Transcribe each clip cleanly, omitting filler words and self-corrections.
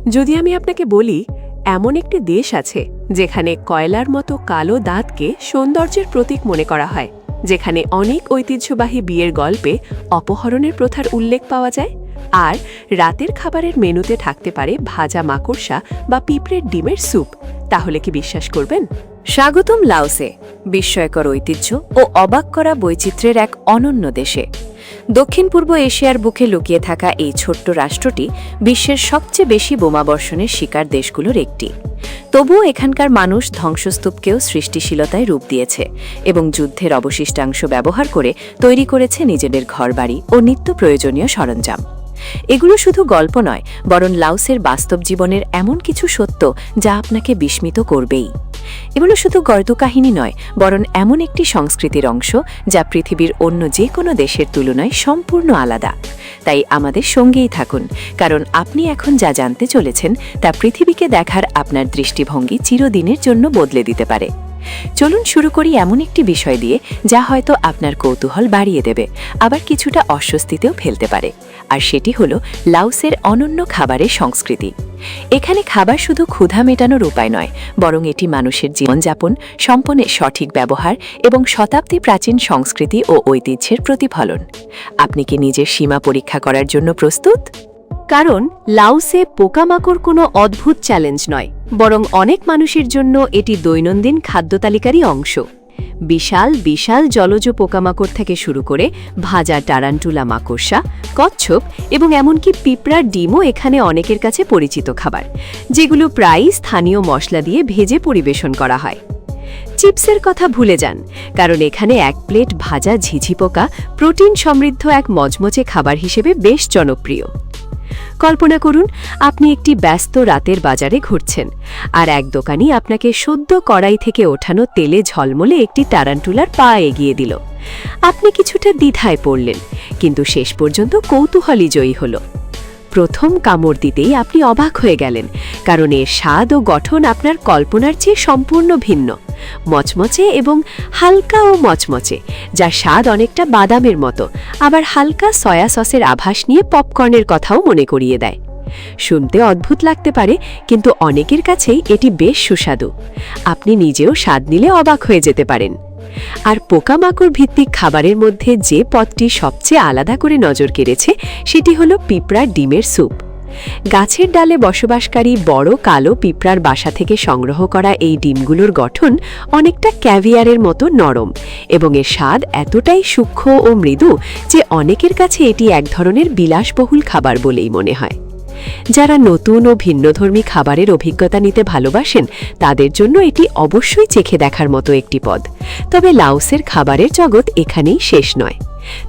যদি আমি আপনাকে বলি এমন একটি দেশ আছে যেখানে কয়লার মতো কালো দাঁতকে সৌন্দর্যের প্রতীক মনে করা হয়, যেখানে অনেক ঐতিহ্যবাহী বিয়ের গল্পে অপহরণের প্রথার উল্লেখ পাওয়া যায়, আর রাতের খাবারের মেনুতে থাকতে পারে ভাজা মাকড়সা বা পিঁপড়ের ডিমের স্যুপ, তাহলে কি বিশ্বাস করবেন? স্বাগতম লাওসে, বিস্ময়কর ঐতিহ্য ও অবাক করা বৈচিত্র্যের এক অনন্য দেশে। দক্ষিণ পূর্ব এশিয়ার বুকে লুকিয়ে থাকা এই ছোট্ট রাষ্ট্রটি বিশ্বের সবচেয়ে বেশি বোমাবর্ষণের শিকার দেশগুলোর একটি। তবুও এখানকার মানুষ ধ্বংসস্তূপকেও সৃষ্টিশীলতায় রূপ দিয়েছে এবং যুদ্ধের অবশিষ্টাংশ ব্যবহার করে তৈরি করেছে নিজেদের ঘরবাড়ি ও নিত্য প্রয়োজনীয় সরঞ্জাম। এগুলো শুধু গল্প নয়, বরং লাওসের বাস্তব জীবনের এমন কিছু সত্য যা আপনাকে বিস্মিত করবেই। এগুলো শুধু গল্পকাহিনী নয়, বরং এমন একটি সংস্কৃতির অংশ যা পৃথিবীর অন্য যে কোনো দেশের তুলনায় সম্পূর্ণ আলাদা। তাই আমাদের সঙ্গেই থাকুন, কারণ আপনি এখন যা জানতে চলেছেন তা পৃথিবীকে দেখার আপনার দৃষ্টিভঙ্গি চিরদিনের জন্য বদলে দিতে পারে। চলুন শুরু করি এমন একটি বিষয় দিয়ে যা হয়তো আপনার কৌতূহল বাড়িয়ে দেবে, আবার কিছুটা অস্বস্তিতেও ফেলতে পারে। আর সেটি হলো লাওসের অনন্য খাবারের সংস্কৃতি। এখানে খাবার শুধু ক্ষুধা মেটানোর উপায় নয়, বরং এটি মানুষের জীবনযাপন, সম্পদের সঠিক ব্যবহার এবং শতাব্দী প্রাচীন সংস্কৃতি ও ঐতিহ্যের প্রতিফলন। আপনি কি নিজের সীমা পরীক্ষা করার জন্য প্রস্তুত? কারণ লাওসে পোকামাকড় কোনো অদ্ভুত চ্যালেঞ্জ নয়, বরং অনেক মানুষের জন্য এটি দৈনন্দিন খাদ্য তালিকারই অংশ। বিশাল বিশাল জলজ পোকামাকড় থেকে শুরু করে ভাজা টারান্টুলা মাকড়সা, কচ্ছপ এবং এমনকি পিঁপড়ার ডিমও এখানে অনেকের কাছে পরিচিত খাবার, যেগুলো প্রায়ই স্থানীয় মশলা দিয়ে ভেজে পরিবেশন করা হয়। চিপসের কথা ভুলে যান, কারণ এখানে এক প্লেট ভাজা ঝিঝি পোকা প্রোটিন সমৃদ্ধ এক মজমচে খাবার হিসেবে বেশ জনপ্রিয়। কল্পনা করুন, আপনি একটি ব্যস্ত রাতের বাজারে ঘুরছেন, আর এক দোকানি আপনাকে সদ্য কড়াই থেকে ওঠানো তেলে ঝলমলে একটি টারান্টুলার পা এগিয়ে দিল। আপনি কিছুটা দ্বিধায় পড়লেন, কিন্তু শেষ পর্যন্ত কৌতূহলী জয়ী হল। প্রথম কামড় দিতেই আপনি অবাক হয়ে গেলেন, কারণ এর স্বাদ ও গঠন আপনার কল্পনার চেয়ে সম্পূর্ণ ভিন্ন। মচমচে এবং হালকা ও মচমচে, যার স্বাদ অনেকটা বাদামের মতো, আবার হালকা সয়া সসের আভাস নিয়ে পপকর্নের কথাও মনে করিয়ে দেয়। শুনতে অদ্ভুত লাগতে পারে, কিন্তু অনেকের কাছেই এটি বেশ সুস্বাদু। আপনি নিজেও স্বাদ নিলে অবাক হয়ে যেতে পারেন। আর পোকামাকড় ভিত্তিক খাবারের মধ্যে যে পদটি সবচেয়ে আলাদা করে নজর কেড়েছে সেটি হলো পিঁপড়ার ডিমের স্যুপ। গাছের ডালে বসবাসকারী বড় কালো পিঁপড়ার বাসা থেকে সংগ্রহ করা এই ডিমগুলোর গঠন অনেকটা ক্যাভিয়ারের মতো নরম, এবং এর স্বাদ এতটাই সূক্ষ্ম ও মৃদু যে অনেকের কাছে এটি এক ধরনের বিলাসবহুল খাবার বলেই মনে হয়। যারা নতুন ও ভিন্নধর্মী খাবারের অভিজ্ঞতা নিতে ভালোবাসেন তাদের জন্য এটি অবশ্যই চেখে দেখার মতো একটি পদ। তবে লাওসের খাবারের জগৎ এখানেই শেষ নয়।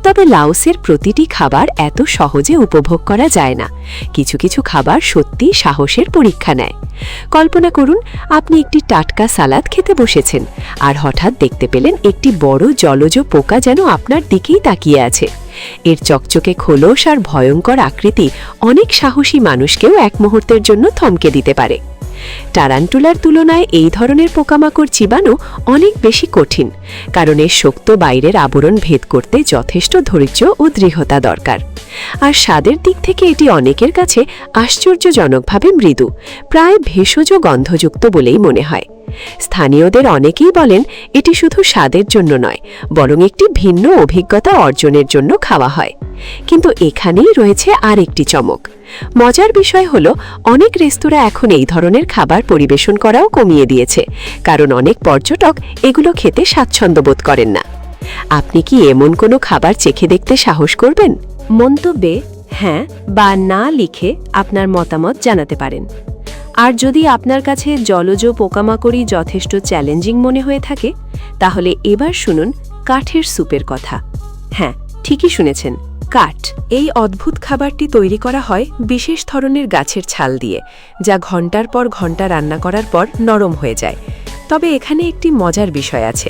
তবে লাওসের প্রতিটি খাবার এত সহজে উপভোগ করা যায় না। কিছু কিছু খাবার সত্যি সাহসের পরীক্ষা নেয়। কল্পনা করুন, আপনি একটি টাটকা সালাদ খেতে বসেছেন, আর হঠাৎ দেখতে পেলেন একটি বড় জলজ পোকা যেন আপনার দিকেই তাকিয়ে আছে। এর চকচকে খোলস আর ভয়ঙ্কর আকৃতি অনেক সাহসী মানুষকেও এক মুহূর্তের জন্য থমকে দিতে পারে। টারান্টুলার তুলনায় এই ধরনের পোকামাকড় চিবানো অনেক বেশি কঠিন, কারণ এর শক্ত বাইরের আবরণ ভেদ করতে যথেষ্ট ধৈর্য ও দৃঢ়তা দরকার। আর স্বাদের দিক থেকে এটি অনেকের কাছে আশ্চর্যজনকভাবে মৃদু, প্রায় ভেষজ গন্ধযুক্ত বলেই মনে হয়। স্থানীয়দের অনেকেই বলেন এটি শুধু স্বাদের জন্য নয়, বরং একটি ভিন্ন অভিজ্ঞতা অর্জনের জন্য খাওয়া হয়। কিন্তু এখানেই রয়েছে আর একটি চমক। মজার বিষয় হলো, অনেক রেস্তোরাঁ এখন এই ধরনের খাবার পরিবেশন করাও কমিয়ে দিয়েছে, কারণ অনেক পর্যটক এগুলো খেতে স্বাচ্ছন্দ্য বোধ করেন না। আপনি কি এমন কোনো খাবার চেখে দেখতে সাহস করবেন? মন্তব্যে হ্যাঁ বা না লিখে আপনার মতামত জানাতে পারেন। আর যদি আপনার কাছে জলজ পোকামাকড়ই যথেষ্ট চ্যালেঞ্জিং মনে হয়ে থাকে, তাহলে এবার শুনুন কাঠের স্যুপের কথা। হ্যাঁ, ঠিকই শুনেছেন, কাঠ। এই অদ্ভুত খাবারটি তৈরি করা হয় বিশেষ ধরনের গাছের ছাল দিয়ে, যা ঘন্টার পর ঘন্টা রান্না করার পর নরম হয়ে যায়। তবে এখানে একটি মজার বিষয় আছে।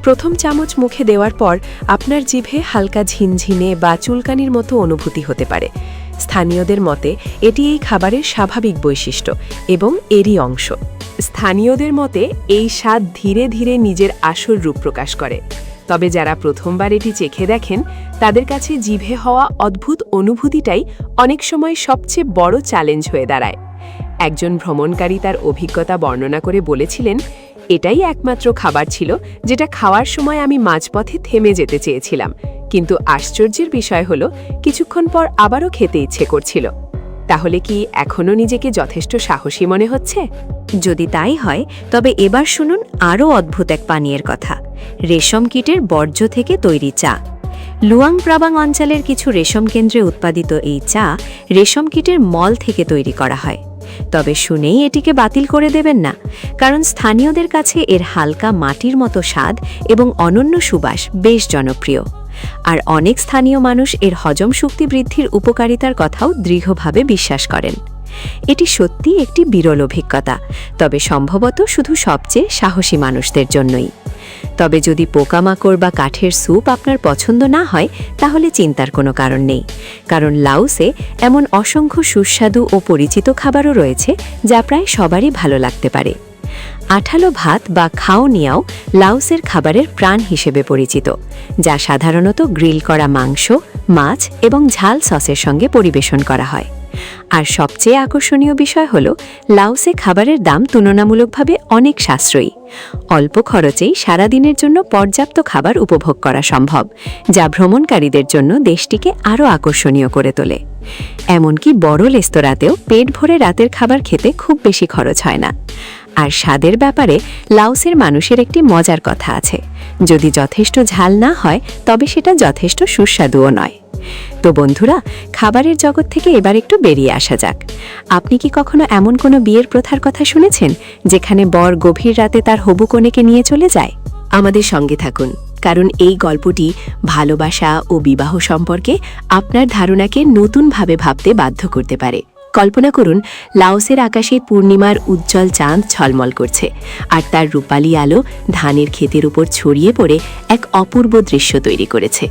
প্রথম চামচ মুখে দেওয়ার পর আপনার জিভে হালকা ঝিনঝিনে বা চুলকানির মতো অনুভূতি হতে পারে। স্থানীয়দের মতে এটি এই খাবারের স্বাভাবিক বৈশিষ্ট্য এবং এরই অংশ। স্থানীয়দের মতে এই স্বাদ ধীরে ধীরে নিজের আসল রূপ প্রকাশ করে। তবে যারা প্রথমবার এটি চেখে দেখেন, তাদের কাছে জিভে হওয়া অদ্ভুত অনুভূতিটাই অনেক সময় সবচেয়ে বড় চ্যালেঞ্জ হয়ে দাঁড়ায়। একজন ভ্রমণকারী তার অভিজ্ঞতা বর্ণনা করে বলেছিলেন, এটাই একমাত্র খাবার ছিল যেটা খাওয়ার সময় আমি মাঝপথে থেমে যেতে চেয়েছিলাম, কিন্তু আশ্চর্যের বিষয় হলো কিছুক্ষণ পর আবারও খেতে ইচ্ছে করছিল। তাহলে কি এখনও নিজেকে যথেষ্ট সাহসী মনে হচ্ছে? যদি তাই হয় তবে এবার শুনুন আরও অদ্ভুত এক পানীয়ের কথা, রেশম কীটের বর্জ্য থেকে তৈরি চা। লুয়াং প্রাবাং অঞ্চলের কিছু রেশম কেন্দ্রে উৎপাদিত এই চা রেশম কীটের মল থেকে তৈরি করা হয়। তবে শুনেই এটিকে বাতিল করে দেবেন না, কারণ স্থানীয়দের কাছে এর হালকা মাটির মতো স্বাদ এবং অনন্য সুবাস বেশ জনপ্রিয়। আর অনেক স্থানীয় মানুষ এর হজম শক্তি বৃদ্ধির উপকারিতার কথাও দৃঢ়ভাবে বিশ্বাস করেন। এটি সত্যি একটি বিরল অভিজ্ঞতা, তবে সম্ভবত শুধু সবচেয়ে সাহসী মানুষদের জন্যই। তবে যদি পোকামাকড় বা কাঠের স্যুপ আপনার পছন্দ না হয়, তাহলে চিন্তার কোনো কারণ নেই, কারণ লাওসে এমন অসংখ্য সুস্বাদু ও পরিচিত খাবারও রয়েছে যা প্রায় সবারই ভালো লাগতে পারে। আঠালো ভাত বা খাও নিয়াও লাওসের খাবারের প্রাণ হিসেবে পরিচিত, যা সাধারণত গ্রিল করা মাংস, মাছ এবং ঝাল সসের সঙ্গে পরিবেশন করা হয়। আর সবচেয়ে আকর্ষণীয় বিষয় হল লাওসে খাবারের দাম তুলনামূলকভাবে অনেক সাশ্রয়ী। অল্প খরচেই সারাদিনের জন্য পর্যাপ্ত খাবার উপভোগ করা সম্ভব, যা ভ্রমণকারীদের জন্য দেশটিকে আরও আকর্ষণীয় করে তোলে। এমনকি বড় রেস্তোরাঁতেও পেট ভরে রাতের খাবার খেতে খুব বেশি খরচ হয় না। আর স্বাদের ব্যাপারে লাওসের মানুষের একটি মজার কথা আছে, যদি যথেষ্ট ঝাল না হয় তবে সেটা যথেষ্ট সুস্বাদুও নয়। তো বন্ধুরা, খাবারের জগৎ থেকে এবার একটু বেরিয়ে আসা যাক। আপনি কি কখনো এমন কোনো বিয়ের প্রথার কথা শুনেছেন যেখানে বর গভীর রাতে তার হবু কনেকে নিয়ে চলে যায়? আমাদের সঙ্গে থাকুন, কারণ এই গল্পটি ভালোবাসা ও বিবাহ সম্পর্কে আপনার ধারণাকে নতুনভাবে ভাবতে বাধ্য করতে পারে। কল্পনা করুন, লাওসের আকাশে পূর্ণিমার উজ্জ্বল চাঁদ ঝলমল করছে, আর তার রূপালী আলো ধানের ক্ষেতের উপর ছড়িয়ে পড়ে এক অপূর্ব দৃশ্য তৈরি করেছে।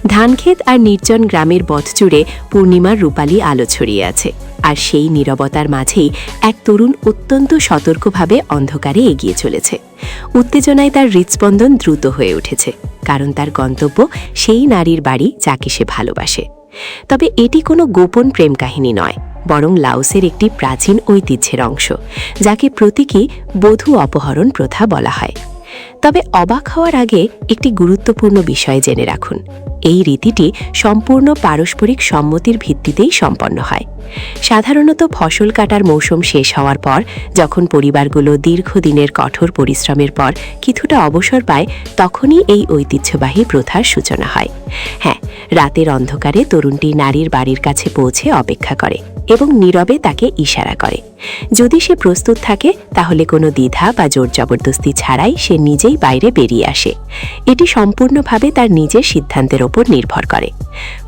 ধানক্ষেত আর নির্জন গ্রামের পথ জুড়ে পূর্ণিমার রূপালী আলো ছড়িয়ে আছে, আর সেই নীরবতার মাঝেই এক তরুণ অত্যন্ত সতর্কভাবে অন্ধকারে এগিয়ে চলেছে। উত্তেজনায় তার হৃৎস্পন্দন দ্রুত হয়ে উঠেছে, কারণ তার গন্তব্য সেই নারীর বাড়ি যাকে সে ভালোবাসে। তবে এটি কোনো গোপন প্রেম কাহিনী নয়, বরং লাওসের একটি প্রাচীন ঐতিহ্যের অংশ, যাকে প্রতীকী বধূ অপহরণ প্রথা বলা হয়। তবে অবাক হওয়ার আগে একটি গুরুত্বপূর্ণ বিষয় জেনে রাখুন, এই রীতিটি সম্পূর্ণ পারস্পরিক সম্মতির ভিত্তিতেই সম্পন্ন হয়। সাধারণত ফসল কাটার মৌসুম শেষ হওয়ার পর, যখন পরিবারগুলো দীর্ঘদিনের কঠোর পরিশ্রমের পর কিছুটা অবসর পায়, তখনই এই ঐতিহ্যবাহী প্রথার সূচনা হয়। হ্যাঁ, রাতের অন্ধকারে তরুণটি নারীর বাড়ির কাছে পৌঁছে অপেক্ষা করে এবং নীরবে তাকে ইশারা করে। যদি সে প্রস্তুত থাকে, তাহলে কোনো দ্বিধা বা জোর জবরদস্তি ছাড়াই সে নিজেই বাইরে বেরিয়ে আসে। এটি সম্পূর্ণভাবে তার নিজের সিদ্ধান্তের ওপর নির্ভর করে।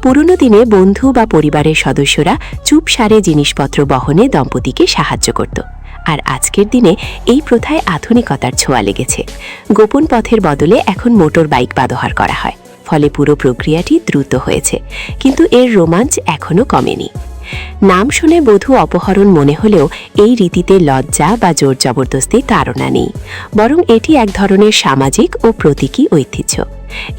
পুরনো দিনে বন্ধু বা পরিবারের সদস্যরা চুপসারে জিনিসপত্র বহনে দম্পতিকে সাহায্য করত, আর আজকের দিনে এই প্রথায় আধুনিকতার ছোঁয়া লেগেছে। গোপন পথের বদলে এখন মোটর বাইক ব্যবহার করা হয়, ফলে পুরো প্রক্রিয়াটি দ্রুত হয়েছে, কিন্তু এর রোমাঞ্চ এখনও কমেনি। নাম শুনে বধূ অপহরণ মনে হলেও এই রীতিতে লজ্জা বা জোর জবরদস্তি তাড়না নেই, বরং এটি এক ধরনের সামাজিক ও প্রতীকী ঐতিহ্য।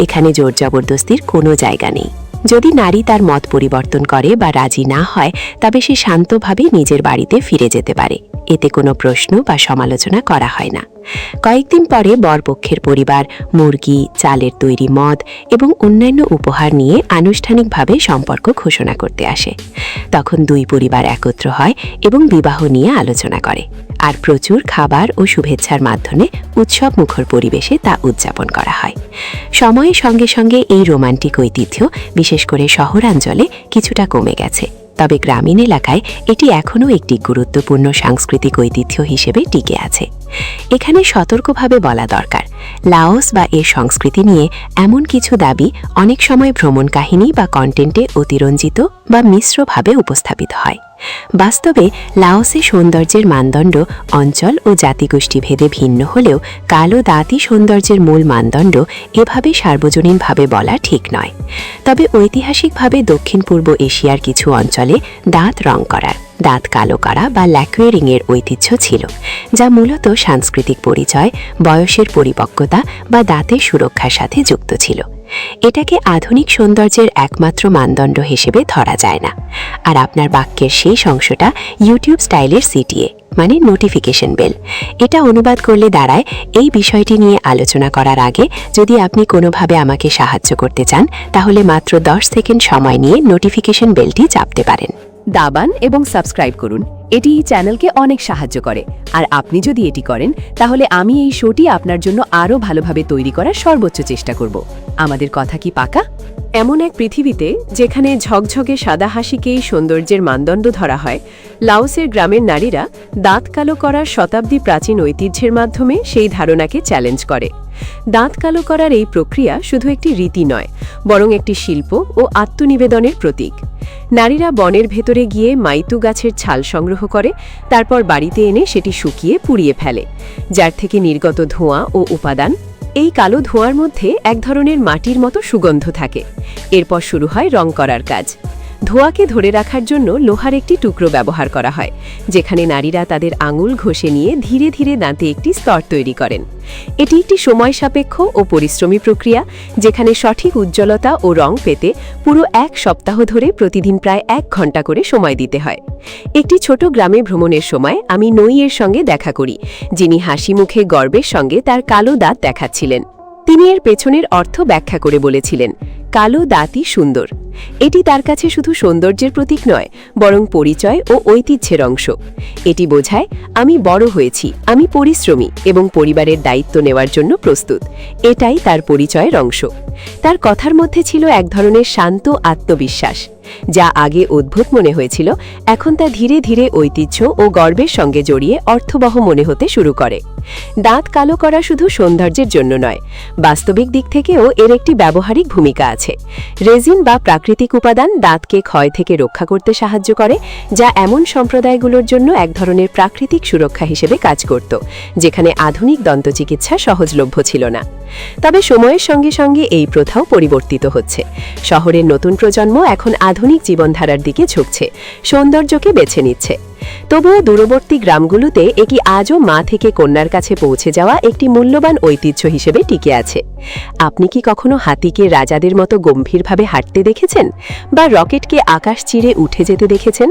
এখানে জোর জবরদস্তির কোনো জায়গা নেই। যদি নারী তার মত পরিবর্তন করে বা রাজি না হয়, তবে সে শান্তভাবে নিজের বাড়িতে ফিরে যেতে পারে। এতে কোনো প্রশ্ন বা সমালোচনা করা হয় না। কয়েকদিন পরে বরপক্ষের পরিবার মুরগি, চালের তৈরি মদ এবং অন্যান্য উপহার নিয়ে আনুষ্ঠানিকভাবে সম্পর্ক ঘোষণা করতে আসে। তখন দুই পরিবার একত্র হয় এবং বিবাহ নিয়ে আলোচনা করে, আর প্রচুর খাবার ও শুভেচ্ছার মাধ্যমে উৎসব মুখর পরিবেশে তা উদযাপন করা হয়। সময়ের সঙ্গে সঙ্গে এই রোমান্টিক ঐতিহ্য, বিশেষ করে শহরাঞ্চলে, কিছুটা কমে গেছে, তবে গ্রামীণ এলাকায় এটি এখনও একটি গুরুত্বপূর্ণ সাংস্কৃতিক ঐতিহ্য হিসেবে টিকে আছে। এখানে সতর্কভাবে বলা দরকার, লাওস বা এর সংস্কৃতি নিয়ে এমন কিছু দাবি অনেক সময় ভ্রমণ কাহিনী বা কন্টেন্টে অতিরঞ্জিত বা মিশ্রভাবে উপস্থাপিত হয়। বাস্তবে লাওসে সৌন্দর্যের মানদণ্ড অঞ্চল ও জাতিগোষ্ঠী ভেদে ভিন্ন হলেও কালো দাঁতই সৌন্দর্যের মূল মানদণ্ড এভাবে সার্বজনীনভাবে বলা ঠিক নয়। তবে ঐতিহাসিকভাবে দক্ষিণ পূর্ব এশিয়ার কিছু অঞ্চলে দাঁত রং করার, দাঁত কালো করা বা ল্যাকুয়ারিংয়ের ঐতিহ্য ছিল, যা মূলত সাংস্কৃতিক পরিচয়, বয়সের পরিপক্কতা বা দাঁতের সুরক্ষার সাথে যুক্ত ছিল। এটাকে আধুনিক সৌন্দর্যের একমাত্র মানদণ্ড হিসেবে ধরা যায় না। আর আপনার বাক্যের শেষ অংশটা ইউটিউব স্টাইলের সিটিএ, মানে নোটিফিকেশন বেল। এটা অনুবাদ করলে দাঁড়ায়, এই বিষয়টি নিয়ে আলোচনা করার আগে যদি আপনি কোনোভাবে আমাকে সাহায্য করতে চান, তাহলে মাত্র 10 সেকেন্ড সময় নিয়ে নোটিফিকেশন বেলটি চাপতে পারেন। দাবান এবং সাবস্ক্রাইব করুন, এটি এই চ্যানেলকে অনেক সাহায্য করে। আর আপনি যদি এটি করেন, তাহলে আমি এই শোটি আপনার জন্য আরও ভালোভাবে তৈরি করার সর্বোচ্চ চেষ্টা করব। আমাদের কথা কি পাকা? এমন এক পৃথিবীতে যেখানে ঝকঝকে সাদা হাসিকেই সৌন্দর্যের মানদণ্ড ধরা হয়, লাওসের গ্রামের নারীরা দাঁত কালো করার শতাব্দী প্রাচীন ঐতিহ্যের মাধ্যমে সেই ধারণাকে চ্যালেঞ্জ করে। দাঁত কালো করার এই প্রক্রিয়া শুধু একটি রীতি নয়, বরং একটি শিল্প ও আত্মনিবেদনের প্রতীক। নারীরা বনের ভেতরে গিয়ে মাইতু গাছের ছাল সংগ্রহ করে, তারপর বাড়িতে এনে সেটি শুকিয়ে পুড়িয়ে ফেলে, যার থেকে নির্গত ধোঁয়া ও উপাদান। এই কালো ধোঁয়ার মধ্যে এক ধরনের মাটির মতো সুগন্ধ থাকে। এরপর শুরু হয় রং করার কাজ। ধোঁয়াকে ধরে রাখার জন্য লোহার একটি টুকরো ব্যবহার করা হয়, যেখানে নারীরা তাদের আঙুল ঘষে নিয়ে ধীরে ধীরে দাঁতে একটি স্তর তৈরি করেন। এটি একটি সময় সাপেক্ষ ও পরিশ্রমী প্রক্রিয়া, যেখানে সঠিক উজ্জ্বলতা ও রং পেতে পুরো 1 সপ্তাহ ধরে প্রতিদিন প্রায় 1 ঘন্টা করে সময় দিতে হয়। একটি ছোট গ্রামে ভ্রমণের সময় আমি নইয়ের সঙ্গে দেখা করি, যিনি হাসি মুখে গর্বের সঙ্গে তার কালো দাঁত দেখাচ্ছিলেন। তিনি এর পেছনের অর্থ ব্যাখ্যা করে বলেছিলেন, কালো দাঁতই সুন্দর। এটি তার কাছে শুধু সৌন্দর্যের প্রতীক নয়, বরং পরিচয় ও ঐতিহ্যের অংশ। এটি বোঝায়, আমি বড় হয়েছি, আমি পরিশ্রমী এবং পরিবারের দায়িত্ব নেওয়ার জন্য প্রস্তুত। এটাই তার পরিচয়ের অংশ। তার কথার মধ্যে ছিল এক ধরনের শান্ত আত্মবিশ্বাস, যা আগে অদ্ভুত মনে হয়েছিল, এখন তা ধীরে ধীরে ঐতিহ্য ও গর্বের সঙ্গে জড়িয়ে অর্থবহ মনে হতে শুরু করে। দাঁত কালো করা শুধু সৌন্দর্যের জন্য নয়, বাস্তবিক দিক থেকেও এর একটি ব্যবহারিক ভূমিকা আছে। রেজিন বা প্রাকৃতিক উপাদান দাঁতকে ক্ষয় থেকে রক্ষা করতে সাহায্য করে, যা এমন সম্প্রদায়গুলোর জন্য এক ধরনের প্রাকৃতিক সুরক্ষা হিসেবে কাজ করত, যেখানে আধুনিক দন্তচিকিৎসা সহজলভ্য ছিল না। তবে সময়ের সঙ্গে সঙ্গে এই প্রথাও পরিবর্তিত হচ্ছে। শহরের নতুন প্রজন্ম এখন আধুনিক জীবনধারার দিকে ঝুঁকছে, সৌন্দর্যকে বেছে নিচ্ছে। তবুও দূরবর্তী গ্রামগুলোতে এটি আজও মা থেকে কন্যার কাছে পৌঁছে যাওয়া একটি মূল্যবান ঐতিহ্য হিসেবে টিকে আছে। আপনি কি কখনো হাতিকে রাজাদের মতো গম্ভীরভাবে হাঁটতে দেখেছেন, বা রকেটকে আকাশ চিরে উঠে যেতে দেখেছেন,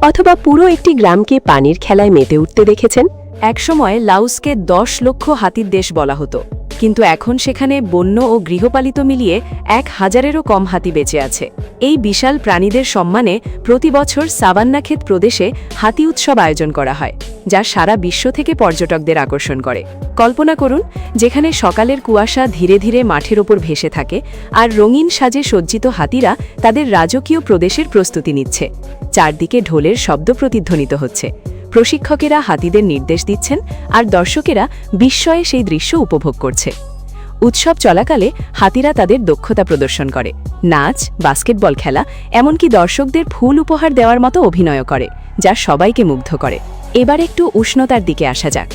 অথবা পুরো একটি গ্রামকে পানির খেলায় মেতে উঠতে দেখেছেন? একসময় লাওসকে 10 লক্ষ হাতির দেশ বলা হতো, কিন্তু এখন সেখানে বন্য ও গৃহপালিত মিলিয়ে 1000-এরও কম হাতি বেঁচে আছে। এই বিশাল প্রাণীদের সম্মানে প্রতি বছর সাভান্নাক্ষেত প্রদেশে হাতি উৎসব আয়োজন করা হয়, যা সারা বিশ্ব থেকে পর্যটকদের আকর্ষণ করে। কল্পনা করুন, যেখানে সকালের কুয়াশা ধীরে ধীরে মাঠের ওপর ভেসে থাকে, আর রঙিন সাজে সজ্জিত হাতিরা তাদের রাজকীয় প্রদেশের প্রস্তুতি নিচ্ছে। চারদিকে ঢোলের শব্দ প্রতিধ্বনিত হচ্ছে, প্রশিক্ষকেরা হাতিদের নির্দেশ দিচ্ছেন, আর দর্শকেরা বিস্ময়ে সেই দৃশ্য উপভোগ করছে। উৎসব চলাকালে হাতিরা তাদের দক্ষতা প্রদর্শন করে, নাচ, বাস্কেটবল খেলা, এমনকি দর্শকদের ফুল উপহার দেওয়ার মতো অভিনয় করে, যা সবাইকে মুগ্ধ করে। এবার একটু উষ্ণতার দিকে আসা যাক।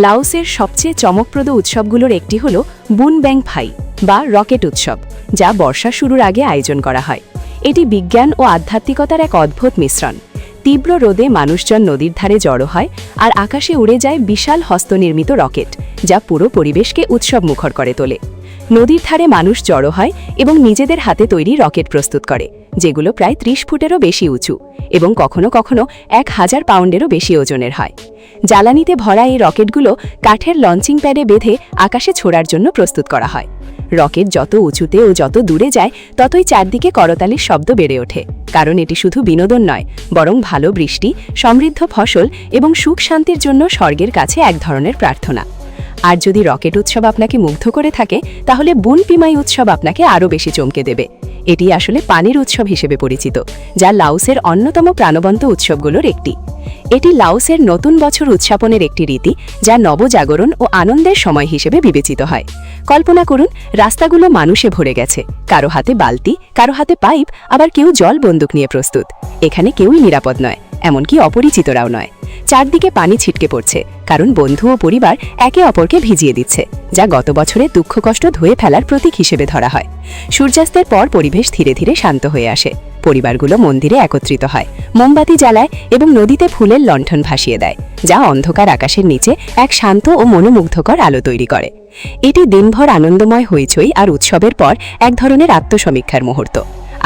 লাওসের সবচেয়ে চমকপ্রদ উৎসবগুলোর একটি হল বুন ব্যাং ফাই বা রকেট উৎসব, যা বর্ষা শুরুর আগে আয়োজন করা হয়। এটি বিজ্ঞান ও আধ্যাত্মিকতার এক অদ্ভুত মিশ্রণ। তীব্র রোদে মানুষজন নদীর ধারে জড়ো হয়, আর আকাশে উড়ে যায় বিশাল হস্তনির্মিত রকেট, যা পুরো পরিবেশকে উৎসব মুখর করে তোলে। নদীর ধারে মানুষ জড়ো হয় এবং নিজেদের হাতে তৈরি রকেট প্রস্তুত করে, যেগুলো প্রায় 30 ফুটেরও বেশি উঁচু এবং কখনো কখনো 1000 পাউন্ডেরও বেশি ওজনের হয়। জ্বালানিতে ভরা এই রকেটগুলো কাঠের লঞ্চিং প্যাডে বেঁধে আকাশে ছোড়ার জন্য প্রস্তুত করা হয়। রকেট যত উঁচুতে ও যত দূরে যায়, ততই চারদিকে করতালির শব্দ বেড়ে ওঠে, কারণ এটি শুধু বিনোদন নয়, বরং ভালো বৃষ্টি, সমৃদ্ধ ফসল এবং সুখ শান্তির জন্য স্বর্গের কাছে এক ধরনের প্রার্থনা। আর যদি রকেট উৎসব আপনাকে মুগ্ধ করে থাকে, তাহলে বুন পিমাই উৎসব আপনাকে আরও বেশি চমকে দেবে। এটি আসলে পানির উৎসব হিসেবে পরিচিত, যা লাওসের অন্যতম প্রাণবন্ত উৎসবগুলোর একটি। এটি লাওসের নতুন বছর উদযাপনের একটি রীতি, যা নবজাগরণ ও আনন্দের সময় হিসেবে বিবেচিত হয়। কল্পনা করুন, রাস্তাগুলো মানুষে ভরে গেছে, কারো হাতে বালতি, কারো হাতে পাইপ, আবার কেউ জল বন্দুক নিয়ে প্রস্তুত। এখানে কেউই নিরাপদ নয়, এমনকি অপরিচিতরাও নয়। চারদিকে পানি ছিটকে পড়ছে, কারণ বন্ধু ও পরিবার একে অপরকে ভিজিয়ে দিচ্ছে, যা গত বছরে দুঃখ কষ্ট ধুয়ে ফেলার প্রতীক হিসেবে ধরা হয়। সূর্যাস্তের পর পরিবেশ ধীরে ধীরে শান্ত হয়ে আসে। পরিবারগুলো মন্দিরে একত্রিত হয়, মোমবাতি জ্বালায় এবং নদীতে ফুলের লণ্ঠন ভাসিয়ে দেয়, যা অন্ধকার আকাশের নিচে এক শান্ত ও মনোমুগ্ধকর আলো তৈরি করে। এটি দিনভর আনন্দময় হইচই আর উৎসবের পর এক ধরনের আত্মসমীক্ষার মুহূর্ত।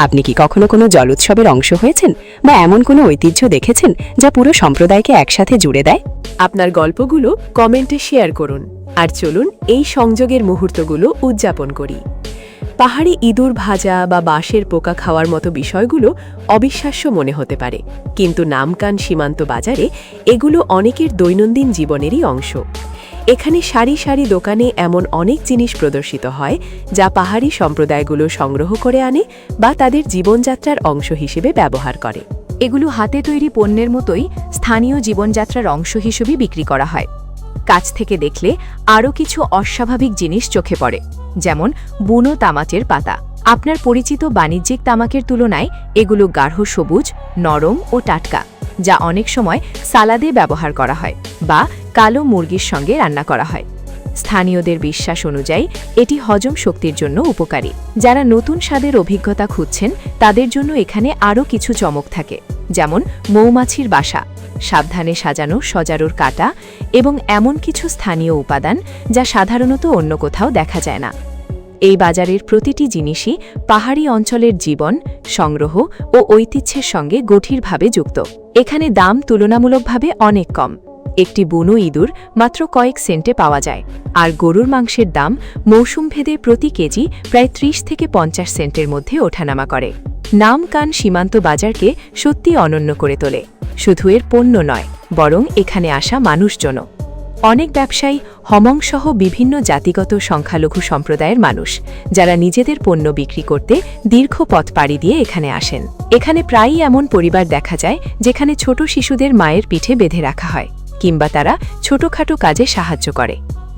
আপনি কি কখনো কোনো জল উৎসবের অংশ হয়েছেন বা এমন কোনো ঐতিহ্য দেখেছেন যা পুরো সম্প্রদায়কে একসাথে জুড়ে দেয়? আপনার গল্পগুলো কমেন্টে শেয়ার করুন, আর চলুন এই সংযোগের মুহূর্তগুলো উদযাপন করি। পাহাড়ি ইঁদুর ভাজা বা বাঁশের পোকা খাওয়ার মতো বিষয়গুলো অবিশ্বাস্য মনে হতে পারে, কিন্তু নামকান সীমান্ত বাজারে এগুলো অনেকের দৈনন্দিন জীবনেরই অংশ। এখানে সারি সারি দোকানে এমন অনেক জিনিস প্রদর্শিত হয় যা পাহাড়ি সম্প্রদায়গুলো সংগ্রহ করে আনে বা তাদের জীবনযাত্রার অংশ হিসেবে ব্যবহার করে। এগুলো হাতে তৈরি পণ্যের মতোই স্থানীয় জীবনযাত্রার অংশ হিসেবে বিক্রি করা হয়। কাছ থেকে দেখলে আরও কিছু অস্বাভাবিক জিনিস চোখে পড়ে, যেমন বুনো তামাকের পাতা। আপনার পরিচিত বাণিজ্যিক তামাকের তুলনায় এগুলো গাঢ় সবুজ, নরম ও টাটকা, যা অনেক সময় সালাদে ব্যবহার করা হয় বা কালো মুরগির সঙ্গে রান্না করা হয়। স্থানীয়দের বিশ্বাস অনুযায়ী এটি হজম শক্তির জন্য উপকারী। যারা নতুন স্বাদের অভিজ্ঞতা খুঁজছেন তাদের জন্য এখানে আরও কিছু চমক থাকে, যেমন মৌমাছির বাসা, সাবধানে সাজানো সজারুর কাঁটা এবং এমন কিছু স্থানীয় উপাদান যা সাধারণত অন্য কোথাও দেখা যায় না। এই বাজারের প্রতিটি জিনিসই পাহাড়ি অঞ্চলের জীবন, সংগ্রহ ও ঐতিহ্যের সঙ্গে গভীরভাবে যুক্ত। এখানে দাম তুলনামূলকভাবে অনেক কম। একটি বুনো ইঁদুর মাত্র কয়েক সেন্টে পাওয়া যায়, আর গরুর মাংসের দাম মৌসুমভেদে প্রতি কেজি প্রায় 30 থেকে 50 সেন্টের মধ্যে ওঠানামা করে। নামকান সীমান্ত বাজারকে সত্যি অনন্য করে তোলে, শুধু এর পণ্য নয়, বরং এখানে আসা মানুষজনও। অনেক ব্যবসায়ী হমংসহ বিভিন্ন জাতিগত সংখ্যালঘু সম্প্রদায়ের মানুষ, যারা নিজেদের পণ্য বিক্রি করতে দীর্ঘ পথ পাড়ি দিয়ে এখানে আসেন। এখানে প্রায়ই এমন পরিবার দেখা যায় যেখানে ছোট শিশুদের মায়ের পিঠে বেঁধে রাখা হয়, কিংবা তারা ছোটখাটো কাজে সাহায্য করে,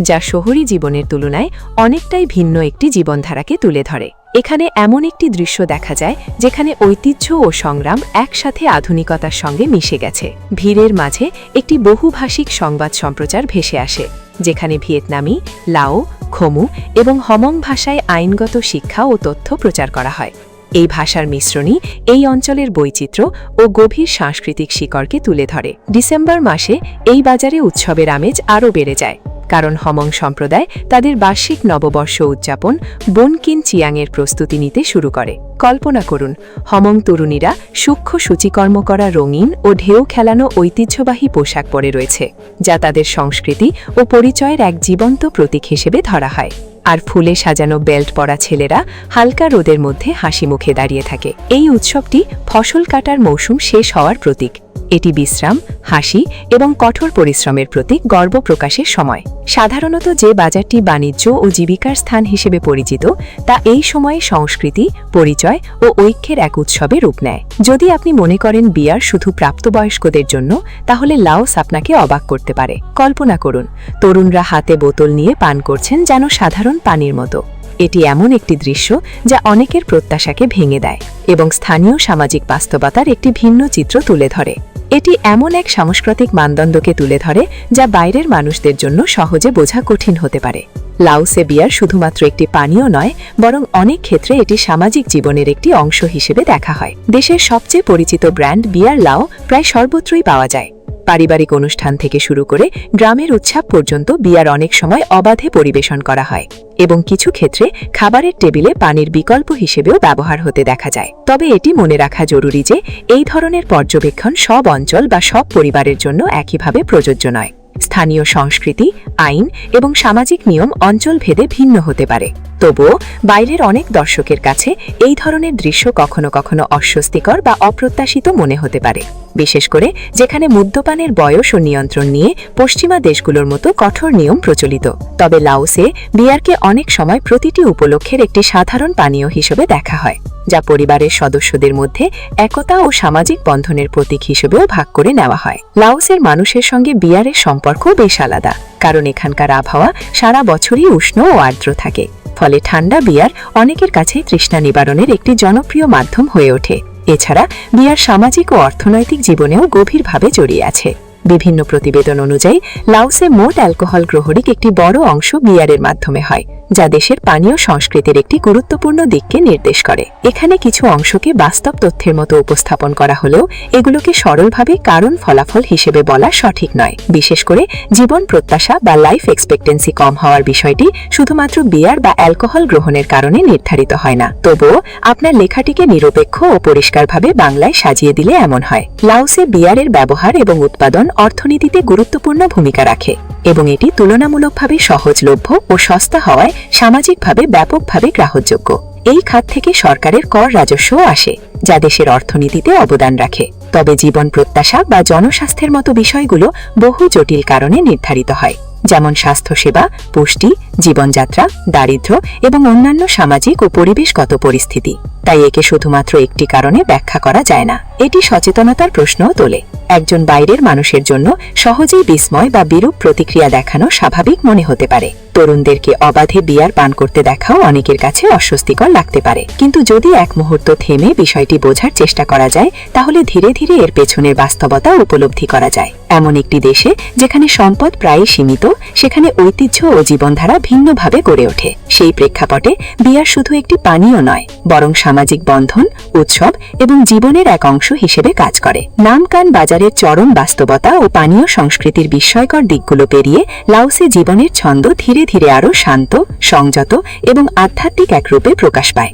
যা শহুরি জীবনের তুলনায় অনেকটাই ভিন্ন একটি জীবনধারাকে তুলে ধরে। এখানে এমন একটি দৃশ্য দেখা যায় যেখানে ঐতিহ্য ও সংগ্রাম একসাথে আধুনিকতার সঙ্গে মিশে গেছে। ভিড়ের মাঝে একটি বহুভাষিক সংবাদ সম্প্রচার ভেসে আসে, যেখানে ভিয়েতনামি, লাও, খোমু এবং হমং ভাষায় আইনগত শিক্ষা ও তথ্য প্রচার করা হয়। এই ভাষার মিশ্রণই এই অঞ্চলের বৈচিত্র্য ও গভীর সাংস্কৃতিক শিকড়কে তুলে ধরে। ডিসেম্বর মাসে এই বাজারে উৎসবের আমেজ আরও বেড়ে যায়, কারণ হমং সম্প্রদায় তাদের বার্ষিক নববর্ষ উদযাপন বনকিন চিয়াংয়ের প্রস্তুতি নিতে শুরু করে। কল্পনা করুন, হমং তরুণীরা সূক্ষ্ম সূচিকর্ম করা রঙিন ও ঢেউ খেলানো ঐতিহ্যবাহী পোশাক পরে রয়েছে, যা তাদের সংস্কৃতি ও পরিচয়ের এক জীবন্ত প্রতীক হিসেবে ধরা হয়। আর ফুলে সাজানো বেল্ট পরা ছেলেরা হালকা রোদের মধ্যে হাসি মুখে দাঁড়িয়ে থাকে। এই উৎসবটি ফসল কাটার মৌসুম শেষ হওয়ার প্রতীক। এটি বিশ্রাম, হাসি এবং কঠোর পরিশ্রমের প্রতীক গর্ব প্রকাশের সময়। সাধারণত যে বাজারটি বাণিজ্য ও জীবিকার স্থান হিসেবে পরিচিত, তা এই সময়ে সংস্কৃতি, পরিচয় ও ঐক্যের এক উৎসবে রূপ নেয়। যদি আপনি মনে করেন বিয়ার শুধু প্রাপ্তবয়স্কদের জন্য, তাহলে লাওস আপনাকে অবাক করতে পারে। কল্পনা করুন, তরুণরা হাতে বোতল নিয়ে পান করছেন যেন সাধারণ পানির মতো। এটি এমন একটি দৃশ্য যা অনেকের প্রত্যাশাকে ভেঙে দেয় এবং স্থানীয় সামাজিক বাস্তবতার একটি ভিন্ন চিত্র তুলে ধরে। এটি এমন এক সাংস্কৃতিক মানদণ্ডকে তুলে ধরে যা বাইরের মানুষদের জন্য সহজে বোঝা কঠিন হতে পারে। লাওসে বিয়ার শুধুমাত্র একটি পানীয় নয়, বরং অনেক ক্ষেত্রে এটি সামাজিক জীবনের একটি অংশ হিসেবে দেখা হয়। দেশের সবচেয়ে পরিচিত ব্র্যান্ড বিয়ার লাও প্রায় সর্বত্রই পাওয়া যায়। পারিবারিক অনুষ্ঠান থেকে শুরু করে গ্রামের উৎসব পর্যন্ত বিয়ার অনেক সময় অবাধে পরিবেশন করা হয় এবং কিছু ক্ষেত্রে খাবারের টেবিলে পানির বিকল্প হিসেবেও ব্যবহার হতে দেখা যায়। তবে এটি মনে রাখা জরুরি যে এই ধরনের পর্যবেক্ষণ সব অঞ্চল বা সব পরিবারের জন্য একইভাবে প্রযোজ্য নয়। স্থানীয় সংস্কৃতি, আইন এবং সামাজিক নিয়ম অঞ্চলভেদে ভিন্ন হতে পারে। তবুও বাইরের অনেক দর্শকের কাছে এই ধরনের দৃশ্য কখনো কখনো অস্বস্তিকর বা অপ্রত্যাশিত মনে হতে পারে, বিশেষ করে যেখানে মদ্যপানের বয়স ও নিয়ন্ত্রণ নিয়ে পশ্চিমা দেশগুলোর মতো কঠোর নিয়ম প্রচলিত। তবে লাওসে বিয়ারকে অনেক সময় প্রতিটি উপলক্ষের একটি সাধারণ পানীয় হিসেবে দেখা হয়, যা পরিবারের সদস্যদের মধ্যে একতা ও সামাজিক বন্ধনের প্রতীক হিসেবেও ভাগ করে নেওয়া হয়। লাওসের মানুষের সঙ্গে বিয়ারের সম্পর্ক বেশ আলাদা, কারণ এখানকার আবহাওয়া সারা বছরই উষ্ণ ও আর্দ্র থাকে। ফলে ঠান্ডা বিয়ার অনেকের কাছে তৃষ্ণা নিবারণের একটি জনপ্রিয় মাধ্যম হয়ে ওঠে। এছাড়া বিয়ার সামাজিক ও অর্থনৈতিক জীবনেও গভীরভাবে জড়িয়ে আছে। বিভিন্ন প্রতিবেদন অনুযায়ী লাওসে মোট অ্যালকোহল গ্রহণের একটি বড় অংশ বিয়ারের মাধ্যমে হয়, যা দেশের পানীয় সংস্কৃতির একটি গুরুত্বপূর্ণ দিককে নির্দেশ করে। এখানে কিছু অংশকে বাস্তব তথ্যের মতো উপস্থাপন করা হলেও এগুলোকে সরলভাবে কারণ ফলাফল হিসেবে বলা সঠিক নয়। বিশেষ করে জীবন প্রত্যাশা বা লাইফ এক্সপেক্টেন্সি কম হওয়ার বিষয়টি শুধুমাত্র বিয়ার বা অ্যালকোহল গ্রহণের কারণে নির্ধারিত হয় না। তবুও আপনার লেখাটিকে নিরপেক্ষ ও পরিষ্কারভাবে বাংলায় সাজিয়ে দিলে এমন হয়। লাওসে বিয়ারের ব্যবহার এবং উৎপাদন অর্থনীতিতে গুরুত্বপূর্ণ ভূমিকা রাখে এবং এটি তুলনামূলকভাবে সহজলভ্য ও সস্তা হওয়ায় সামাজিকভাবে ব্যাপকভাবে গ্রাহকযোগ্য। এই খাত থেকে সরকারের কর রাজস্বও আসে, যা দেশের অর্থনীতিতে অবদান রাখে। তবে জীবন প্রত্যাশা বা জনস্বাস্থ্যের মতো বিষয়গুলো বহু জটিল কারণে নির্ধারিত হয়, যেমন স্বাস্থ্যসেবা, পুষ্টি, জীবনযাত্রা, দারিদ্র্য এবং অন্যান্য সামাজিক ও পরিবেশগত পরিস্থিতি। তাই একে শুধুমাত্র একটি কারণে ব্যাখ্যা করা যায় না। এটি সচেতনতার প্রশ্নও তোলে। একজন বাইরের মানুষের জন্য সহজেই বিস্ময় বা বিরূপ প্রতিক্রিয়া দেখানো স্বাভাবিক মনে হতে পারে। তরুণদেরকে অবাধে বিয়ার পান করতে দেখাও অনেকের কাছে অস্বস্তিকর লাগতে পারে, কিন্তু যদি এক মুহূর্ত থেমে বিষয়টি বোঝার চেষ্টা করা যায়, তাহলে ধীরে ধীরে এর পেছনের বাস্তবতা উপলব্ধি করা যায়। এমন একটি দেশে যেখানে সম্পদ প্রায় সীমিত, সেখানে ঐতিহ্য ও জীবনধারা ভিন্নভাবে গড়ে ওঠে। সেই প্রেক্ষাপটে বিয়ার শুধু একটি পানীয় নয়, বরং সামাজিক বন্ধন, উৎসব এবং জীবনের এক অংশ হিসেবে কাজ করে। নামকান বাজারের চরম বাস্তবতা ও পানীয় সংস্কৃতির বিস্ময়কর দিকগুলো পেরিয়ে লাওসে জীবনের ছন্দ ধীরে ধীরে আরও শান্ত, সংযত এবং আধ্যাত্মিক এক রূপে প্রকাশ পায়।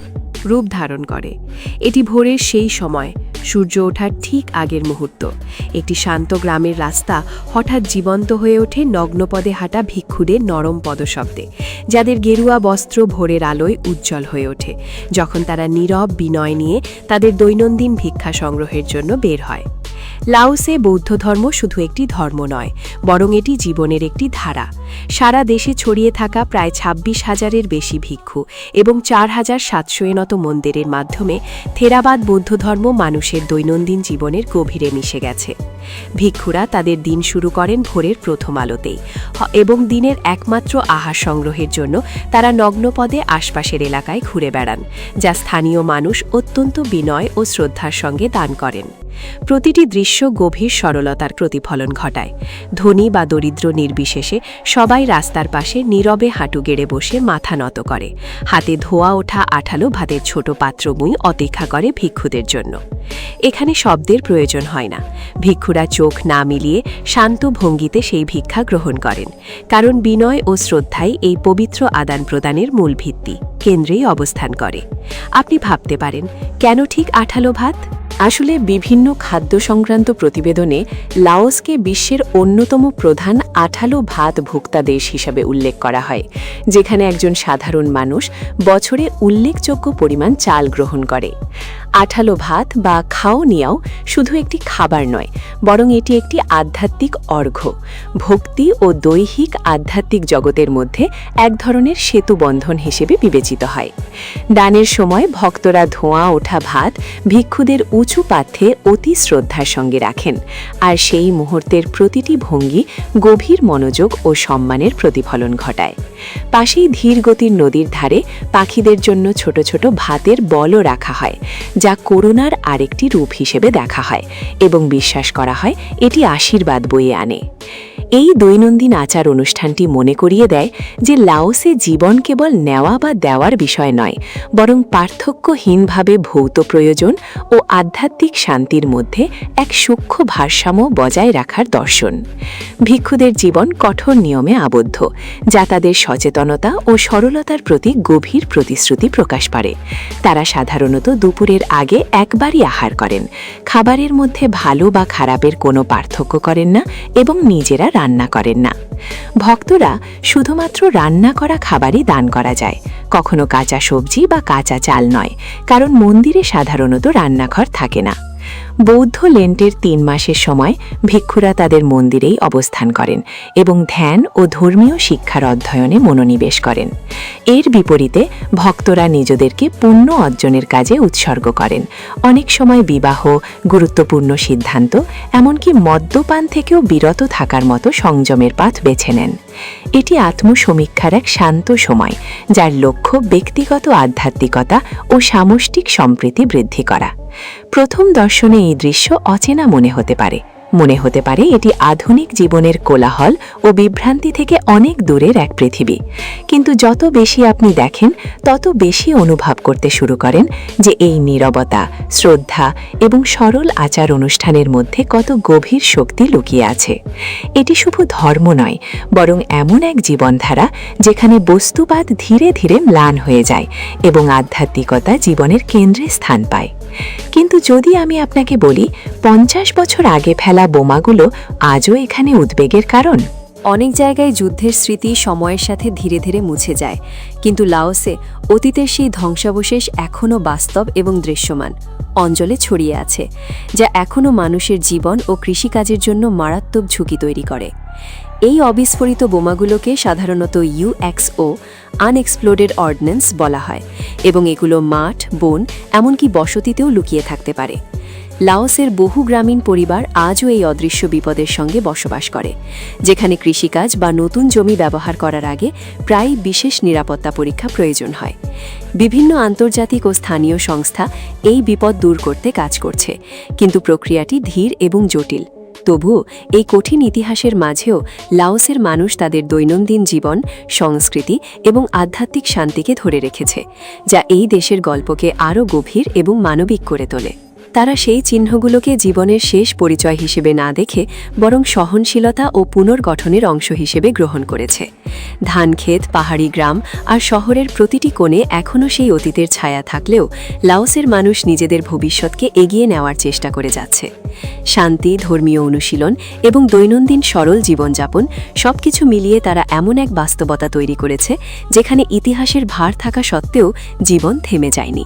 রূপ ধারণ করে। এটি ভোরের সেই সময়, সূর্য ওঠার ঠিক আগের মুহূর্ত। একটি শান্ত গ্রামের রাস্তা হঠাৎ জীবন্ত হয়ে ওঠে নগ্নপদে হাঁটা ভিক্ষুদের নরম পদশব্দে, যাদের গেরুয়া বস্ত্র ভোরের আলোয় উজ্জ্বল হয়ে ওঠে যখন তারা নীরব বিনয় নিয়ে তাদের দৈনন্দিন ভিক্ষা সংগ্রহের জন্য বের হয়। লাওসে বৌদ্ধ ধর্ম শুধু একটি ধর্ম নয়, বরং এটি জীবনের একটি ধারা। সারা দেশে ছড়িয়ে থাকা প্রায় ২৬,০০০-এর বেশি ভিক্ষু এবং ৪,৭০০-এর মন্দিরের মাধ্যমে থেরাবাদ বৌদ্ধ ধর্ম মানুষের দৈনন্দিন জীবনের গভীরে মিশে গেছে। ভিক্ষুরা তাদের দিন শুরু করেন ভোরের প্রথম আলোতেই এবং দিনের একমাত্র আহার সংগ্রহের জন্য তারা নগ্নপদে আশপাশের এলাকায় ঘুরে বেড়ান, যা স্থানীয় মানুষ অত্যন্ত বিনয় ও শ্রদ্ধার সঙ্গে দান করেন। প্রতিটি দৃশ্য গভীর সরলতার প্রতিফলন ঘটায়। ধনী বা দরিদ্র নির্বিশেষে সবাই রাস্তার পাশে নীরবে হাঁটু গেড়ে বসে মাথা নত করে। হাতে ধোয়া ওঠা আঠালো ভাতের ছোট পাত্রমুই অপেক্ষা করে ভিক্ষুদের জন্য। এখানে শব্দের প্রয়োজন হয় না। ভিক্ষুরা চোখ না মিলিয়ে শান্ত ভঙ্গিতে সেই ভিক্ষা গ্রহণ করেন, কারণ বিনয় ও শ্রদ্ধাই এই পবিত্র আদান প্রদানের মূল ভিত্তি, কেন্দ্রেই অবস্থান করে। আপনি ভাবতে পারেন, কেন ঠিক আঠালো ভাত? আসলে বিভিন্ন খাদ্য সংক্রান্ত প্রতিবেদনে লাওসকে বিশ্বের অন্যতম প্রধান আঠালো ভাত ভোক্তা দেশ হিসাবে উল্লেখ করা হয়, যেখানে একজন সাধারণ মানুষ বছরে উল্লেখযোগ্য পরিমাণ চাল গ্রহণ করে। আঠালো ভাত বা খাও নিয়াও শুধু একটি খাবার নয়, বরং এটি একটি আধ্যাত্মিক অর্ঘ্য, ভক্তি ও দৈহিক আধ্যাত্মিক জগতের মধ্যে এক ধরনের সেতুবন্ধন হিসেবে বিবেচিত হয়। দানের সময় ভক্তরা ধোঁয়া ওঠা ভাত ভিক্ষুদের উঁচু পাত্রে অতি শ্রদ্ধার সঙ্গে রাখেন, আর সেই মুহূর্তের প্রতিটি ভঙ্গি গভীর মনোযোগ ও সম্মানের প্রতিফলন ঘটায়। পাশেই ধীর গতির নদীর ধারে পাখিদের জন্য ছোট ছোট ভাতের বলও রাখা হয়, যা করুণার আরেকটি রূপ হিসেবে দেখা হয় এবং বিশ্বাস করা হয় এটি আশীর্বাদ বয়ে আনে। এই দৈনন্দিন আচার অনুষ্ঠানটি মনে করিয়ে দেয় যে লাওসে জীবন কেবল নেওয়া বা দেওয়ার বিষয় নয়, বরং পার্থক্যহীনভাবে ভৌত প্রয়োজন ও আধ্যাত্মিক শান্তির মধ্যে এক সূক্ষ্ম ভারসাম্য বজায় রাখার দর্শন। ভিক্ষুদের জীবন কঠোর নিয়মে আবদ্ধ, যা তাদের সচেতনতা ও সরলতার প্রতি গভীর প্রতিশ্রুতি প্রকাশ করে। তারা সাধারণত দুপুরের আগে একবারই আহার করেন, খাবারের মধ্যে ভালো বা খারাপের কোনো পার্থক্য করেন না এবং নিজেরা রান্না করেন না। ভক্তরা শুধুমাত্র রান্না করা খাবারই দান করা যায়, কখনো কাঁচা সবজি বা কাঁচা চাল নয়, কারণ মন্দিরে সাধারণত রান্নাঘর থাকে না। বৌদ্ধ লেন্টের ৩ মাসের সময় ভিক্ষুরা তাদের মন্দিরেই অবস্থান করেন এবং ধ্যান ও ধর্মীয় শিক্ষার অধ্যয়নে মনোনিবেশ করেন। এর বিপরীতে ভক্তরা নিজেদেরকে পুণ্য অর্জনের কাজে উৎসর্গ করেন, অনেক সময় বিবাহ, গুরুত্বপূর্ণ সিদ্ধান্ত, এমনকি মদ্যপান থেকেও বিরত থাকার মতো সংযমের পথ বেছে নেন। এটি আত্মসমীক্ষার এক শান্ত সময়, যার লক্ষ্য ব্যক্তিগত আধ্যাত্মিকতা ও সামষ্টিক সম্প্রীতি বৃদ্ধি করা। প্রথম দর্শনে এই দৃশ্য অচেনা মনে হতে পারে, মনে হতে পারে এটি আধুনিক জীবনের কোলাহল ও বিভ্রান্তি থেকে অনেক দূরের এক পৃথিবী, কিন্তু যত বেশি আপনি দেখেন তত বেশি অনুভব করতে শুরু করেন যে এই নীরবতা, শ্রদ্ধা এবং সরল আচার অনুষ্ঠানের মধ্যে কত গভীর শক্তি লুকিয়ে আছে। এটি শুধু ধর্ম নয়, বরং এমন এক জীবনধারা যেখানে বস্তুবাদ ধীরে ধীরে ম্লান হয়ে যায় এবং আধ্যাত্মিকতা জীবনের কেন্দ্রে স্থান পায়। কিন্তু যদি আমি আপনাকে বলি 50 বছর আগে ফেলা বোমাগুলো আজও এখানে উদ্বেগের কারণ। অনেক জায়গায় যুদ্ধের স্মৃতি সময়ের সাথে ধীরে ধীরে মুছে যায়, কিন্তু লাওসে অতীতের সেই ধ্বংসাবশেষ এখনও বাস্তব এবং দৃশ্যমান অঞ্চলে ছড়িয়ে আছে, যা এখনও মানুষের জীবন ও কৃষিকাজের জন্য মারাত্মক ঝুঁকি তৈরি করে। এই অবিস্ফোরিত বোমাগুলোকে সাধারণত UXO আনএক্সপ্লোডেড অর্ডিন্যান্স বলা হয়, এবং এগুলো মাঠ, বন, এমনকি বসতিতেও লুকিয়ে থাকতে পারে। লাওসের বহু গ্রামীণ পরিবার আজও এই অদৃশ্য বিপদের সঙ্গে বসবাস করে, যেখানে কৃষিকাজ বা নতুন জমি ব্যবহার করার আগে প্রায় বিশেষ নিরাপত্তা পরীক্ষা প্রয়োজন হয়। বিভিন্ন আন্তর্জাতিক ও স্থানীয় সংস্থা এই বিপদ দূর করতে কাজ করছে, কিন্তু প্রক্রিয়াটি ধীর এবং জটিল। তবুও এই কঠিন ইতিহাসের মাঝেও লাওসের মানুষ তাদের দৈনন্দিন জীবন, সংস্কৃতি এবং আধ্যাত্মিক শান্তিকে ধরে রেখেছে, যা এই দেশের গল্পকে আরও গভীর এবং মানবিক করে তোলে। তারা সেই চিহ্নগুলোকে জীবনের শেষ পরিচয় হিসেবে না দেখে বরং সহনশীলতা ও পুনর্গঠনের অংশ হিসেবে গ্রহণ করেছে। ধানক্ষেত, পাহাড়ি গ্রাম আর শহরের প্রতিটি কোণে এখনও সেই অতীতের ছায়া থাকলেও লাওসের মানুষ নিজেদের ভবিষ্যৎকে এগিয়ে নেওয়ার চেষ্টা করে যাচ্ছে। শান্তি, ধর্মীয় অনুশীলন এবং দৈনন্দিন সরল জীবনযাপন সবকিছু মিলিয়ে তারা এমন এক বাস্তবতা তৈরি করেছে যেখানে ইতিহাসের ভার থাকা সত্ত্বেও জীবন থেমে যায়নি,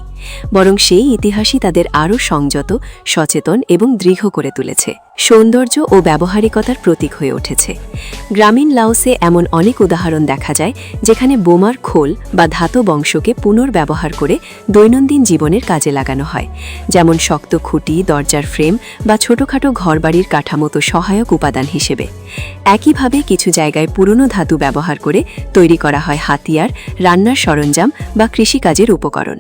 বরং সেই ইতিহাসই তাদের আরও সংযত, সচেতন এবং দৃঢ় করে তুলেছে, সৌন্দর্য ও ব্যবহারিকতার প্রতীক হয়ে উঠেছে। গ্রামীণ লাওসে এমন অনেক উদাহরণ দেখা যায় যেখানে বোমার খোল বা ধাতব অংশকে পুনর্ব্যবহার করে দৈনন্দিন জীবনের কাজে লাগানো হয়, যেমন শক্ত খুঁটি, দরজার ফ্রেম বা ছোটখাটো ঘরবাড়ির কাঠামোতো সহায়ক উপাদান হিসেবে। একইভাবে কিছু জায়গায় পুরনো ধাতু ব্যবহার করে তৈরি করা হয় হাতিয়ার, রান্নার সরঞ্জাম বা কৃষিকাজের উপকরণ।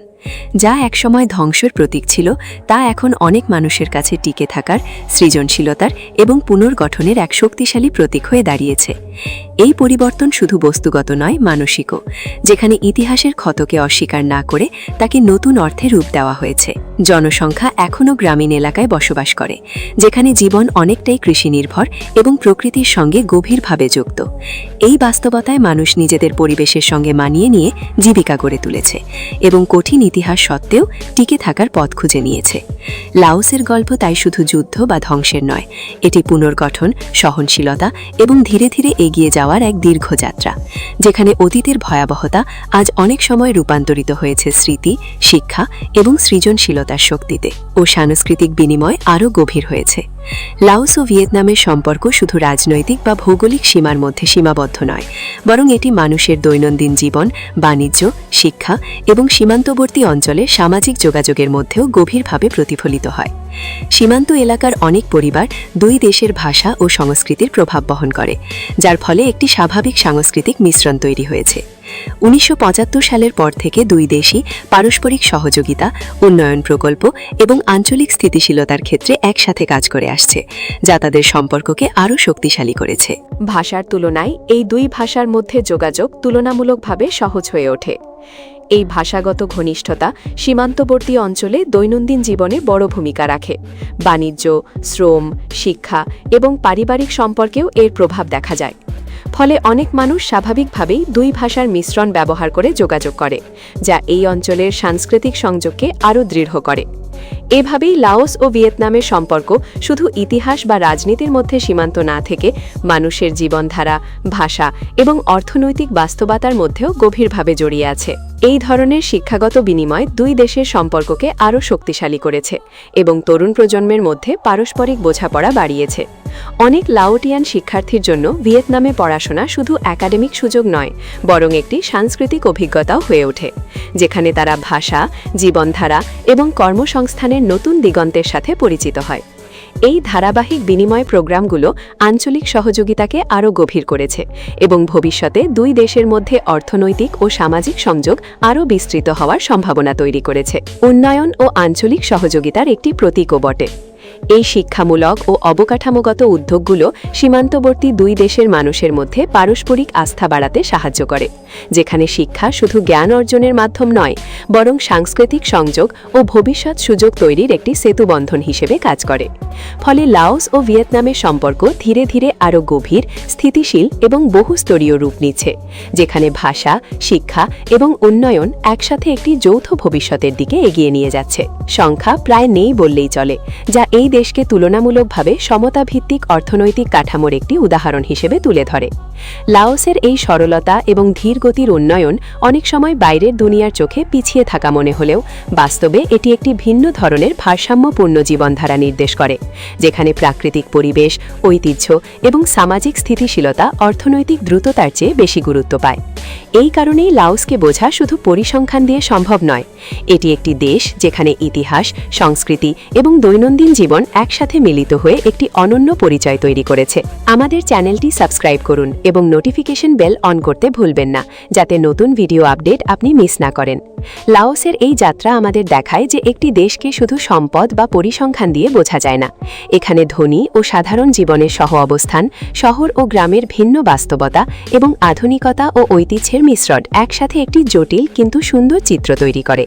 যা একসময় ধ্বংসের প্রতীক ছিল, তা এখন অনেক মানুষের কাছে টিকে থাকার, সৃজনশীলতার এবং পুনর্গঠনের এক শক্তিশালী প্রতীক হয়ে দাঁড়িয়েছে। এই পরিবর্তন শুধু বস্তুগত নয়, মানসিকও, যেখানে ইতিহাসের ক্ষতকে অস্বীকার না করে তাকে নতুন অর্থে রূপ দেওয়া হয়েছে। জনসংখ্যা এখনও গ্রামীণ এলাকায় বসবাস করে, যেখানে জীবন অনেকটাই কৃষি নির্ভর এবং প্রকৃতির সঙ্গে গভীরভাবে যুক্ত। এই বাস্তবতায় মানুষ নিজেদের পরিবেশের সঙ্গে মানিয়ে নিয়ে জীবিকা গড়ে তুলেছে এবং কঠিন ইতিহাস সত্ত্বেও টিকে থাকার পথ খুঁজে নিয়েছে। লাওসের গল্প তাই শুধু যুদ্ধ বা ধ্বংসের নয়, এটি পুনর্গঠন, সহনশীলতা এবং ধীরে ধীরে এগিয়ে যাওয়ার এক দীর্ঘ যাত্রা, যেখানে অতীতের ভয়াবহতা আজ অনেক সময় রূপান্তরিত হয়েছে স্মৃতি, শিক্ষা এবং সৃজনশীলতার শক্তিতে, ও সাংস্কৃতিক বিনিময় আরও গভীর হয়েছে। লাওস ও ভিয়েতনামের সম্পর্ক শুধু রাজনৈতিক বা ভৌগোলিক সীমার মধ্যে সীমাবদ্ধ নয়, বরং এটি মানুষের দৈনন্দিন জীবন, বাণিজ্য, শিক্ষা এবং সীমান্তবর্তী অঞ্চলে সামাজিক যোগাযোগের মধ্যেও গভীরভাবে প্রতিফলিত হয়। সীমান্ত এলাকার অনেক পরিবার দুই দেশের ভাষা ও সংস্কৃতির প্রভাব বহন করে, যার ফলে একটি স্বাভাবিক সাংস্কৃতিক মিশ্রণ তৈরি হয়েছে। 1975 সালের পর থেকে দুই দেশই পারস্পরিক সহযোগিতা, উন্নয়ন প্রকল্প এবং আঞ্চলিক স্থিতিশীলতার ক্ষেত্রে একসাথে কাজ করে আসছে, যা তাদের সম্পর্ককে আরও শক্তিশালী করেছে। ভাষার তুলনায় এই দুই ভাষার মধ্যে যোগাযোগ তুলনামূলকভাবে সহজ হয়ে ওঠে। এই ভাষাগত ঘনিষ্ঠতা সীমান্তবর্তী অঞ্চলে দৈনন্দিন জীবনে বড় ভূমিকা রাখে। বাণিজ্য, শ্রম, শিক্ষা এবং পারিবারিক সম্পর্কেও এর প্রভাব দেখা যায়। ফলে অনেক মানুষ স্বাভাবিকভাবেই দুই ভাষার মিশ্রণ ব্যবহার করে যোগাযোগ করে, যা এই অঞ্চলের সাংস্কৃতিক সংযোগকে আরও দৃঢ় করে। এভাবেই লাওস ও ভিয়েতনামের সম্পর্ক শুধু ইতিহাস বা রাজনীতির মধ্যে সীমান্ত না থেকে মানুষের জীবনধারা, ভাষা এবং অর্থনৈতিক বাস্তবতার মধ্যেও গভীরভাবে জড়িয়ে আছে। এই ধরনের শিক্ষাগত বিনিময় দুই দেশের সম্পর্ককে আরও শক্তিশালী করেছে এবং তরুণ প্রজন্মের মধ্যে পারস্পরিক বোঝাপড়া বাড়িয়েছে। অনেক লাওটিয়ান শিক্ষার্থীর জন্য ভিয়েতনামে পড়াশোনা শুধু একাডেমিক সুযোগ নয়, বরং একটি সাংস্কৃতিক অভিজ্ঞতাও হয়ে ওঠে, যেখানে তারা ভাষা, জীবনধারা এবং কর্মসংস্থানের নতুন দিগন্তের সাথে পরিচিত হয়। এই ধারাবাহিক বিনিময় প্রোগ্রামগুলো আঞ্চলিক সহযোগিতাকে আরও গভীর করেছে এবং ভবিষ্যতে দুই দেশের মধ্যে অর্থনৈতিক ও সামাজিক সংযোগ আরও বিস্তৃত হওয়ার সম্ভাবনা তৈরি করেছে। উন্নয়ন ও আঞ্চলিক সহযোগিতার একটি প্রতীকও বটে। এই শিক্ষামূলক ও অবকাঠামোগত উদ্যোগগুলো সীমান্তবর্তী দুই দেশের মানুষের মধ্যে পারস্পরিক আস্থা বাড়াতে সাহায্য করে, যেখানে শিক্ষা শুধু জ্ঞান অর্জনের মাধ্যম নয়, বরং সাংস্কৃতিক সংযোগ ও ভবিষ্যৎ সুযোগ তৈরির একটি সেতুবন্ধন হিসেবে কাজ করে। ফলে লাওস ও ভিয়েতনামের সম্পর্ক ধীরে ধীরে আরও গভীর, স্থিতিশীল এবং বহুস্তরীয় রূপ নিচ্ছে, যেখানে ভাষা, শিক্ষা এবং উন্নয়ন একসাথে একটি যৌথ ভবিষ্যতের দিকে এগিয়ে নিয়ে যাচ্ছে। সংখ্যা প্রায় নেই বললেই চলে, যা এই দেশকে তুলনামূলকভাবে সমতাভিত্তিক অর্থনৈতিক কাঠামোর একটি উদাহরণ হিসেবে তুলে ধরে। লাওসের এই সরলতা এবং ধীরগতির উন্নয়ন অনেক সময় বাইরের দুনিয়ার চোখে পিছিয়ে থাকা মনে হলেও বাস্তবে এটি একটি ভিন্ন ধরনের ভারসাম্যপূর্ণ জীবনধারা নির্দেশ করে, যেখানে প্রাকৃতিক পরিবেশ, ঐতিহ্য এবং সামাজিক স্থিতিশীলতা অর্থনৈতিক দ্রুততার চেয়ে বেশি গুরুত্ব পায়। এই কারণেই লাওসকে বোঝা শুধু পরিসংখ্যান দিয়ে সম্ভব নয়। এটি একটি দেশ যেখানে ইতিহাস, সংস্কৃতি এবং দৈনন্দিন জীবন একসাথে মিলিত হয়ে একটি অনন্য পরিচয় তৈরি করেছে। আমাদের চ্যানেলটি সাবস্ক্রাইব করুন এবং নোটিফিকেশন বেল অন করতে ভুলবেন না, যাতে নতুন ভিডিও আপডেট আপনি মিস না করেন। লাওসের এই যাত্রা আমাদের দেখায় যে একটি দেশকে শুধু সম্পদ বা পরিসংখ্যান দিয়ে বোঝা যায় না। এখানে ধনী ও সাধারণ জীবনের সহ অবস্থান, শহর ও গ্রামের ভিন্ন বাস্তবতা এবং আধুনিকতা ও ঐতিহ্যের মিশ্রণ একসাথে একটি জটিল কিন্তু সুন্দর চিত্র তৈরি করে।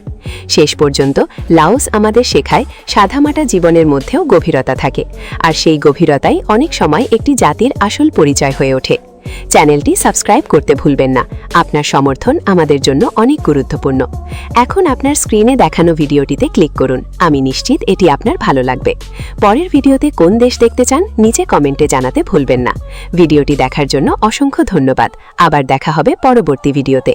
শেষ পর্যন্ত লাওস আমাদের শেখায় সাদামাটা জীবনের মধ্যেও গভীরতা থাকে, আর সেই গভীরতাই অনেক সময় একটি জাতির আসল পরিচয় হয়ে ওঠে। চ্যানেলটি সাবস্ক্রাইব করতে ভুলবেন না, আপনার সমর্থন আমাদের জন্য অনেক গুরুত্বপূর্ণ। এখন আপনার স্ক্রিনে দেখানো ভিডিওটিতে ক্লিক করুন, আমি নিশ্চিত এটি আপনার ভালো লাগবে। পরের ভিডিওতে কোন দেশ দেখতে চান নিচে কমেন্টে জানাতে ভুলবেন না। ভিডিওটি দেখার জন্য অসংখ্য ধন্যবাদ। আবার দেখা হবে পরবর্তী ভিডিওতে।